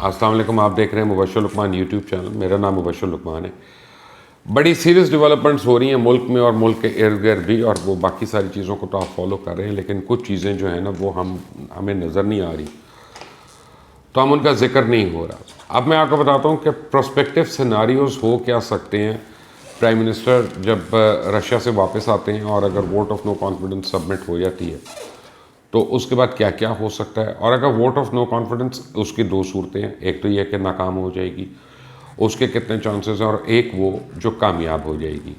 السلام علیکم، آپ دیکھ رہے ہیں مبشر لقمان یوٹیوب چینل. میرا نام مبشر لقمان ہے. بڑی سیریس ڈیولپمنٹس ہو رہی ہیں ملک میں اور ملک کے ارد گرد بھی، اور وہ باقی ساری چیزوں کو تو آپ فالو کر رہے ہیں، لیکن کچھ چیزیں جو ہیں نا وہ ہمیں نظر نہیں آ رہی، تو ہم ان کا ذکر نہیں ہو رہا. اب میں آپ کو بتاتا ہوں کہ پروسپیکٹیو سیناریوز ہو کیا سکتے ہیں پرائم منسٹر جب رشیا سے واپس آتے ہیں، اور اگر vote of no confidence submit ہو جاتی ہے تو اس کے بعد کیا کیا ہو سکتا ہے. اور اگر ووٹ آف نو کانفیڈنس، اس کی دو صورتیں ہیں، ایک تو یہ کہ ناکام ہو جائے گی، اس کے کتنے چانسز ہیں، اور ایک وہ جو کامیاب ہو جائے گی.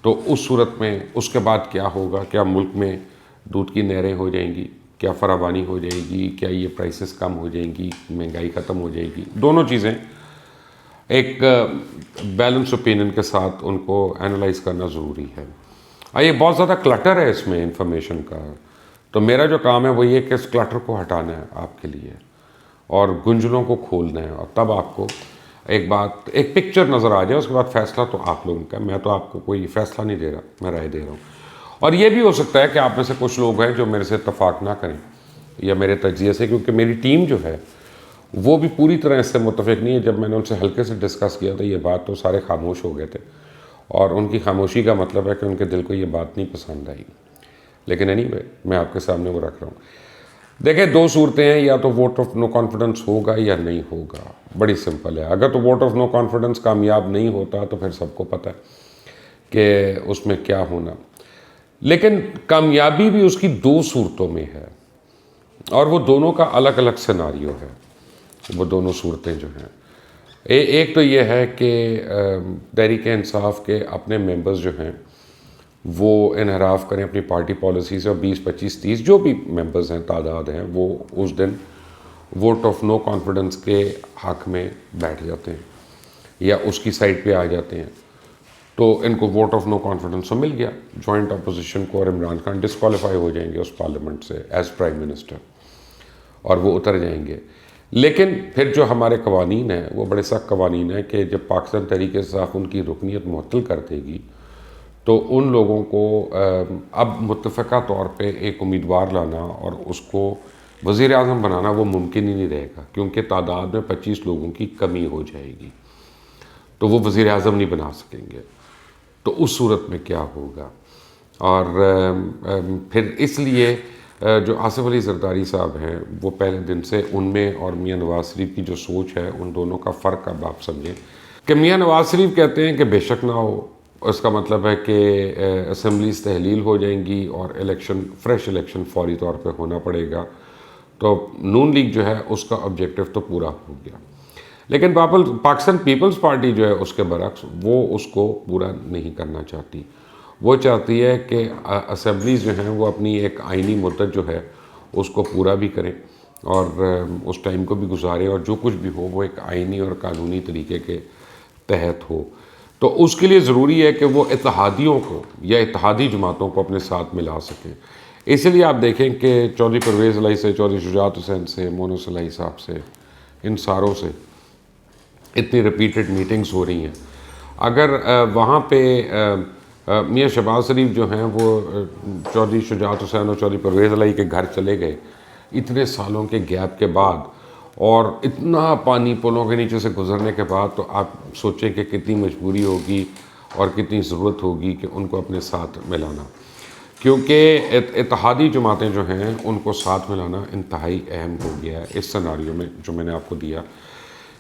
تو اس صورت میں اس کے بعد کیا ہوگا؟ کیا ملک میں دودھ کی نہریں ہو جائیں گی؟ کیا فراوانی ہو جائے گی؟ کیا یہ پرائسز کم ہو جائیں گی؟ مہنگائی ختم ہو جائے گی؟ دونوں چیزیں ایک بیلنس اوپینین کے ساتھ ان کو انالائز کرنا ضروری ہے. یہ بہت زیادہ کلٹر ہے اس میں انفارمیشن کا، تو میرا جو کام ہے وہ یہ کہ اس کلٹر کو ہٹانا ہے آپ کے لیے اور گنجلوں کو کھولنا ہے، اور تب آپ کو ایک پکچر نظر آ جائے. اس کے بعد فیصلہ تو آپ لوگوں کا، میں تو آپ کو کوئی فیصلہ نہیں دے رہا، میں رائے دے رہا ہوں. اور یہ بھی ہو سکتا ہے کہ آپ میں سے کچھ لوگ ہیں جو میرے سے اتفاق نہ کریں یا میرے تجزیے سے، کیونکہ میری ٹیم جو ہے وہ بھی پوری طرح اس سے متفق نہیں ہے. جب میں نے ان سے ہلکے سے ڈسکس کیا تھا یہ بات، تو سارے خاموش ہو گئے تھے، اور ان کی خاموشی کا مطلب ہے کہ ان کے دل کو یہ بات نہیں پسند آئی. لیکن anyway میں آپ کے سامنے وہ رکھ رہا ہوں. دیکھیں، دو صورتیں ہیں، یا تو ووٹ آف نو کانفیڈنس ہوگا یا نہیں ہوگا. بڑی سمپل ہے. اگر تو ووٹ آف نو کانفیڈنس کامیاب نہیں ہوتا تو پھر سب کو پتہ ہے کہ اس میں کیا ہونا. لیکن کامیابی بھی اس کی دو صورتوں میں ہے، اور وہ دونوں کا الگ الگ سیناریو ہے. وہ دونوں صورتیں جو ہیں، ایک تو یہ ہے کہ تحریک انصاف کے اپنے ممبرز جو ہیں وہ انحراف کریں اپنی پارٹی پالیسی سے، اور 20 25 30 جو بھی ممبرز ہیں، تعداد ہیں، وہ اس دن ووٹ آف نو کانفیڈنس کے حق میں بیٹھ جاتے ہیں یا اس کی سائڈ پہ آ جاتے ہیں. تو ان کو ووٹ آف نو کانفیڈنس مل گیا، جوائنٹ اپوزیشن کو، اور عمران خان ڈسکوالیفائی ہو جائیں گے اس پارلیمنٹ سے ایز پرائم منسٹر، اور وہ اتر جائیں گے. لیکن پھر جو ہمارے قوانین ہیں وہ بڑے سخت قوانین ہیں کہ جب پاکستان تحریک انصاف ان کی رکنیت معطل کر دے گی تو ان لوگوں کو اب متفقہ طور پہ ایک امیدوار لانا اور اس کو وزیر اعظم بنانا وہ ممکن ہی نہیں رہے گا، کیونکہ تعداد میں 25 لوگوں کی کمی ہو جائے گی، تو وہ وزیر اعظم نہیں بنا سکیں گے. تو اس صورت میں کیا ہوگا؟ اور پھر اس لیے جو آصف علی زرداری صاحب ہیں وہ پہلے دن سے ان میں اور میاں نواز شریف کی جو سوچ ہے، ان دونوں کا فرق اب آپ سمجھیں کہ میاں نواز شریف کہتے ہیں کہ بے شک نہ ہو. اس کا مطلب ہے کہ اسمبلیز تحلیل ہو جائیں گی اور فریش الیکشن فوری طور پہ ہونا پڑے گا. تو نون لیگ جو ہے اس کا آبجیکٹو تو پورا ہو گیا. لیکن پاکستان پیپلز پارٹی جو ہے اس کے برعکس وہ اس کو پورا نہیں کرنا چاہتی. وہ چاہتی ہے کہ اسمبلیز جو ہیں وہ اپنی ایک آئینی مدت جو ہے اس کو پورا بھی کریں اور اس ٹائم کو بھی گزاریں، اور جو کچھ بھی ہو وہ ایک آئینی اور قانونی طریقے کے تحت ہو. تو اس کے لیے ضروری ہے کہ وہ اتحادیوں کو یا اتحادی جماعتوں کو اپنے ساتھ ملا سکیں. اسی لیے آپ دیکھیں کہ چودھری پرویز الہی سے، چودھری شجاعت حسین سے، مونس الہی صاحب سے، ان ساروں سے اتنی ریپیٹڈ میٹنگز ہو رہی ہیں. اگر وہاں پہ میاں شہباز شریف جو ہیں وہ چودھری شجاعت حسین اور چودھری پرویز الہی کے گھر چلے گئے اتنے سالوں کے گیپ کے بعد، اور اتنا پانی پلوں کے نیچے سے گزرنے کے بعد، تو آپ سوچیں کہ کتنی مجبوری ہوگی اور کتنی ضرورت ہوگی کہ ان کو اپنے ساتھ ملانا. کیونکہ اتحادی جماعتیں جو ہیں ان کو ساتھ ملانا انتہائی اہم ہو گیا ہے اس سیناریو میں جو میں نے آپ کو دیا.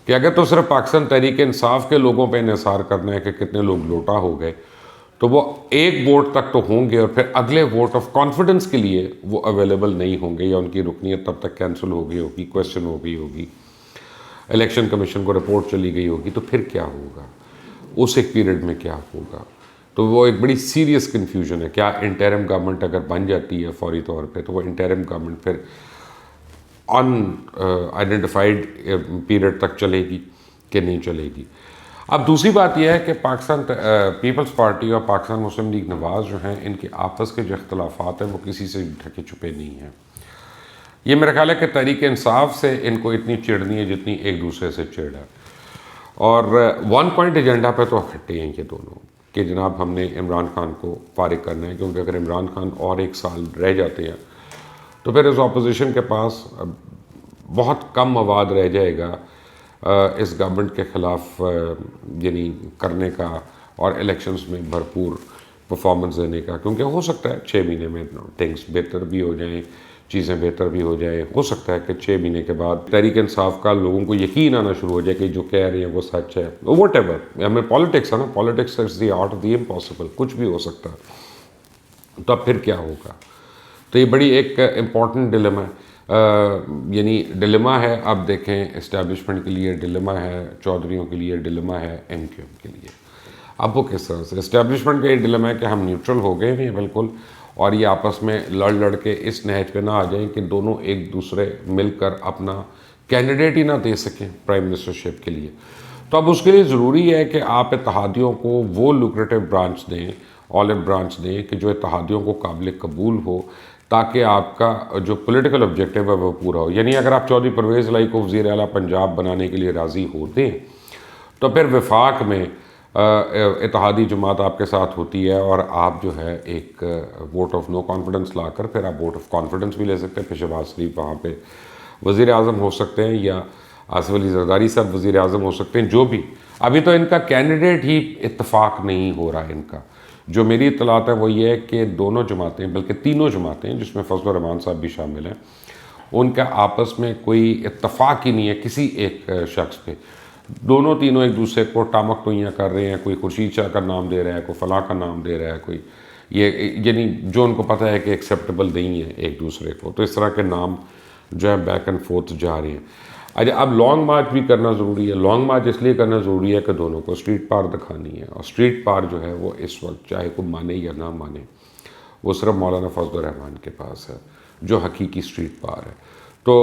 کہ اگر تو صرف پاکستان تحریک انصاف کے لوگوں پہ انحصار کرنا ہے کہ کتنے لوگ لوٹا ہو گئے، تو وہ ایک ووٹ تک تو ہوں گے، اور پھر اگلے ووٹ آف کانفیڈنس کے لیے وہ اویلیبل نہیں ہوں گے، یا ان کی رکنیت تب تک کینسل ہو گئی ہوگی، کویسچن ہو گئی ہوگی، الیکشن کمیشن کو رپورٹ چلی گئی ہوگی. تو پھر کیا ہوگا؟ اس ایک پیریڈ میں کیا ہوگا؟ تو وہ ایک بڑی سیریس کنفیوژن ہے. کیا انٹرم گورنمنٹ اگر بن جاتی ہے فوری طور پہ، تو وہ انٹرم گورنمنٹ پھر آئیڈینٹیفائڈ پیریڈ تک چلے گی کہ نہیں چلے گی؟ اب دوسری بات یہ ہے کہ پاکستان پیپلز پارٹی اور پاکستان مسلم لیگ نواز جو ہیں، ان کے آپس کے جو اختلافات ہیں وہ کسی سے ڈھکے چھپے نہیں ہیں. یہ میرا خیال ہے کہ تحریک انصاف سے ان کو اتنی چڑ نہیں ہے جتنی ایک دوسرے سے چڑ ہے. اور 1 پوائنٹ ایجنڈا پہ تو اکٹھے ہیں یہ دونوں کہ جناب ہم نے عمران خان کو فارغ کرنا ہے، کیونکہ اگر عمران خان اور 1 سال رہ جاتے ہیں تو پھر اس اپوزیشن کے پاس بہت کم مواد رہ جائے گا اس گورنمنٹ کے خلاف یعنی کرنے کا اور الیکشنز میں بھرپور پرفارمنس دینے کا، کیونکہ ہو سکتا ہے 6 مہینے میں تھنگس بہتر بھی ہو جائیں، چیزیں بہتر بھی ہو جائیں. ہو سکتا ہے کہ 6 مہینے کے بعد تحریک انصاف کا لوگوں کو یقین آنا شروع ہو جائے کہ جو کہہ رہے ہیں وہ سچ ہے. واٹ ایور، ہمیں پالیٹکس ہے نا، politics is the art of the impossible, کچھ بھی ہو سکتا ہے. تو اب پھر کیا ہوگا؟ تو یہ بڑی ایک امپورٹنٹ ڈیلیما ہے، یعنی ڈیلیما ہے. اب دیکھیں اسٹیبلشمنٹ کے لیے ڈیلیما ہے، چودھریوں کے لیے ڈیلیما ہے، ایم کیو ایم کے لیے. اب وہ کس طرح سے اسٹیبلشمنٹ کا یہ ڈیلیما ہے کہ ہم نیوٹرل ہو گئے ہیں بالکل، اور یہ آپس میں لڑ کے اس نہج پہ نہ آ جائیں کہ دونوں ایک دوسرے مل کر اپنا کینڈیڈیٹ ہی نہ دے سکیں پرائم منسٹرشپ کے لیے. تو اب اس کے لیے ضروری ہے کہ آپ اتحادیوں کو وہ لوکریٹو برانچ دیں، آلو برانچ دیں کہ جو اتحادیوں کو قابل قبول ہو، تاکہ آپ کا جو پولیٹیکل آبجیکٹیو ہے وہ پورا ہو. یعنی اگر آپ چودھری پرویز الہی کو وزیر اعلیٰ پنجاب بنانے کے لیے راضی ہوتے ہیں تو پھر وفاق میں اتحادی جماعت آپ کے ساتھ ہوتی ہے، اور آپ جو ہے ایک ووٹ آف نو کانفیڈنس لا کر پھر آپ ووٹ آف کانفیڈنس بھی لے سکتے ہیں. پھر شہباز شریف وہاں پہ وزیر اعظم ہو سکتے ہیں، یا آصف علی زرداری صاحب وزیر اعظم ہو سکتے ہیں. جو بھی، ابھی تو ان کا کینڈیڈیٹ ہی اتفاق نہیں ہو رہا ہے. ان کا جو میری اطلاعات ہے وہ یہ ہے کہ دونوں جماعتیں، بلکہ تینوں جماعتیں جس میں فضل الرحمان صاحب بھی شامل ہیں، ان کا آپس میں کوئی اتفاق ہی نہیں ہے کسی ایک شخص پہ. دونوں تینوں ایک دوسرے کو ٹامک ٹوئیاں کر رہے ہیں. کوئی خورشید شاہ کا نام دے رہا ہے، کوئی فلاں کا نام دے رہا ہے، کوئی یہ یعنی جو ان کو پتہ ہے کہ ایکسیپٹیبل نہیں ہے ایک دوسرے کو. تو اس طرح کے نام جو ہے بیک اینڈ فورتھ جا رہے ہیں. اچھا، اب لانگ مارچ بھی کرنا ضروری ہے. لانگ مارچ اس لیے کرنا ضروری ہے کہ دونوں کو اسٹریٹ پار دکھانی ہے، اور اسٹریٹ پار جو ہے وہ اس وقت چاہے کوئی مانے یا نہ مانے وہ صرف مولانا فضل الرحمان کے پاس ہے جو حقیقی اسٹریٹ پار ہے. تو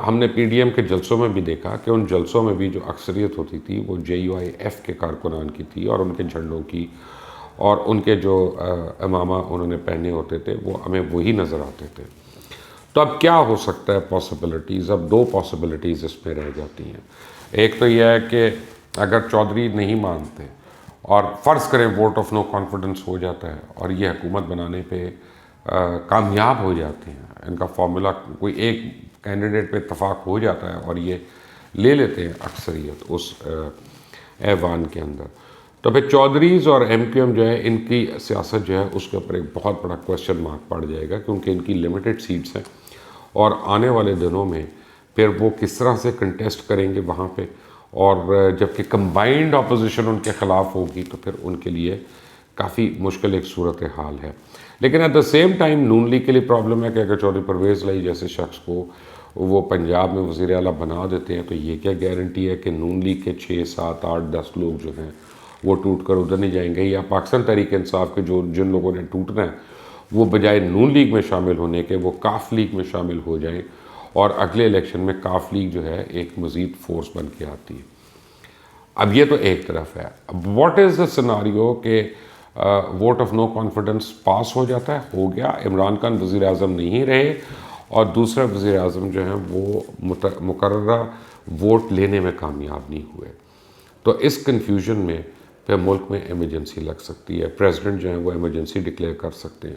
ہم نے پی ڈی ایم کے جلسوں میں بھی دیکھا کہ ان جلسوں میں بھی جو اکثریت ہوتی تھی وہ جے یو آئی ایف کے کارکنان کی تھی، اور ان کے جھنڈوں کی اور ان کے جو امامہ انہوں نے پہنے ہوتے تھے وہ ہمیں وہی نظر آتے تھے. تو اب کیا ہو سکتا ہے پاسبلٹیز؟ اب 2 پاسبلٹیز اس میں رہ جاتی ہیں. ایک تو یہ ہے کہ اگر چودھری نہیں مانتے اور فرض کریں ووٹ آف نو کانفیڈنس ہو جاتا ہے اور یہ حکومت بنانے پہ کامیاب ہو جاتے ہیں، ان کا فارمولا کوئی ایک کینڈیڈیٹ پہ اتفاق ہو جاتا ہے اور یہ لے لیتے ہیں اکثریت اس ایوان کے اندر، تو پھر چودھریز اور ایم کیو ایم جو ہے ان کی سیاست جو ہے اس کے اوپر ایک بہت بڑا کویسچن مارک پڑ جائے گا، کیونکہ ان کی لمیٹڈ سیٹس ہیں. اور آنے والے دنوں میں پھر وہ کس طرح سے کنٹیسٹ کریں گے وہاں پہ، اور جب کہ کمبائنڈ اپوزیشن ان کے خلاف ہوگی تو پھر ان کے لیے کافی مشکل ایک صورتحال ہے. لیکن at the same time Noon league کے لیے پرابلم ہے کہ اگر چودھری پرویز الہی جیسے شخص کو وہ پنجاب میں وزیر اعلیٰ بنا دیتے ہیں تو یہ کیا گارنٹی ہے کہ نون لیگ کے 6 7 8 10 لوگ جو ہیں وہ ٹوٹ کر ادھر نہیں جائیں گے، یا پاکستان تحریک انصاف کے جن لوگوں نے ٹوٹنا ہے وہ بجائے نون لیگ میں شامل ہونے کے وہ کاف لیگ میں شامل ہو جائیں، اور اگلے الیکشن میں کاف لیگ جو ہے ایک مزید فورس بن کے آتی ہے. اب یہ تو ایک طرف ہے. اب واٹ از دا سیناریو کہ ووٹ آف نو کانفیڈنس پاس ہو جاتا ہے، ہو گیا، عمران خان وزیر اعظم نہیں رہے اور دوسرا وزیر اعظم جو ہیں وہ مقررہ ووٹ لینے میں کامیاب نہیں ہوئے. تو اس کنفیوژن میں پھر ملک میں ایمرجنسی لگ سکتی ہے. پریزیڈنٹ جو ہیں وہ ایمرجنسی ڈکلیئر کر سکتے ہیں،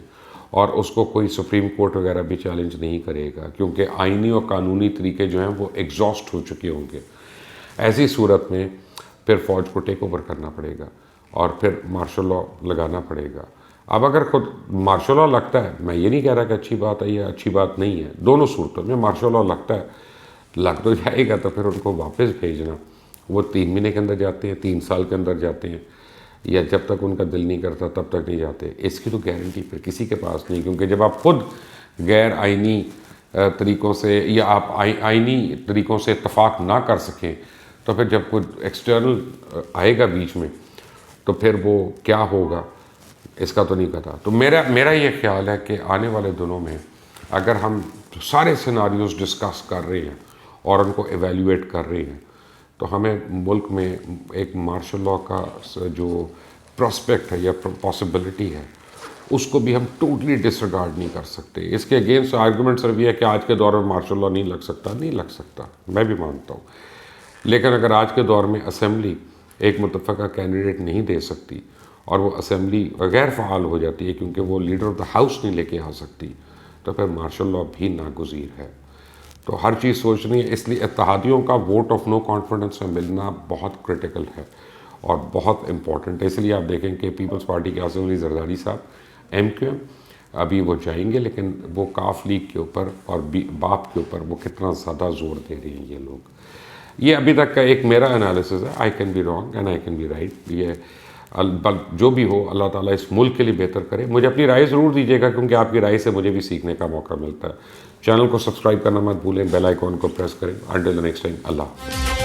اور اس کو کوئی سپریم کورٹ وغیرہ بھی چیلنج نہیں کرے گا، کیونکہ آئینی اور قانونی طریقے جو ہیں وہ ایگزاسٹ ہو چکے ہوں گے. ایسی صورت میں پھر فوج کو ٹیک اوور کرنا پڑے گا اور پھر مارشل لاء لگانا پڑے گا. اب اگر خود مارشل لاء لگتا ہے، میں یہ نہیں کہہ رہا کہ اچھی بات ہے یا اچھی بات نہیں ہے، دونوں صورتوں میں مارشل لاء لگتا ہے، لگ تو جائے گا، تو پھر ان کو واپس بھیجنا، وہ 3 مہینے کے اندر جاتے ہیں، 3 سال کے اندر جاتے ہیں، یا جب تک ان کا دل نہیں کرتا تب تک نہیں جاتے. اس کی تو گارنٹی پھر کسی کے پاس نہیں، کیونکہ جب آپ خود غیر آئینی طریقوں سے یا آپ آئینی طریقوں سے اتفاق نہ کر سکیں تو پھر جب کوئی ایکسٹرنل آئے گا بیچ میں تو پھر وہ کیا ہوگا اس کا تو نہیں پتا. تو میرا یہ خیال ہے کہ آنے والے دنوں میں اگر ہم سارے سیناریوز ڈسکس کر رہے ہیں اور ان کو ایویلیویٹ کر رہے ہیں تو ہمیں ملک میں ایک مارشل لاء کا جو پراسپیکٹ ہے یا پاسبلٹی ہے اس کو بھی ہم ٹوٹلی ڈسریگارڈ نہیں کر سکتے. اس کے اگینسٹ آرگومنٹ صرف یہ ہے کہ آج کے دور میں مارشل لاء نہیں لگ سکتا، میں بھی مانتا ہوں. لیکن اگر آج کے دور میں اسمبلی ایک متفقہ کینڈیڈیٹ نہیں دے سکتی اور وہ اسمبلی غیر فعال ہو جاتی ہے کیونکہ وہ لیڈر آف دا ہاؤس نہیں لے کے آ سکتی، تو پھر مارشل لاء بھی ناگزیر ہے. تو ہر چیز سوچنی ہے، اس لیے اتحادیوں کا ووٹ آف نو کانفیڈنس میں ملنا بہت کرٹیکل ہے اور بہت امپورٹنٹ ہے۔ اس لیے آپ دیکھیں کہ پیپلز پارٹی کے آصف علی زرداری صاحب MQM ابھی وہ جائیں گے، لیکن وہ کاف لیگ کے اوپر اور باپ کے اوپر وہ کتنا زیادہ زور دے رہے ہیں یہ لوگ۔ یہ ابھی تک کا ایک میرا انالیسز ہے، I can be wrong and I can be right. یہ جو بھی ہو اللہ تعالیٰ اس ملک کے لیے بہتر کرے۔ مجھے اپنی رائے ضرور دیجیے گا، کیونکہ آپ کی رائے سے مجھے بھی سیکھنے کا موقع ملتا ہے۔ چینل کو سبسکرائب کرنا مت بھولیں، بیل آئیکن کو پریس کریں۔ انٹل دی نیکسٹ ٹائم، اللہ حافظ۔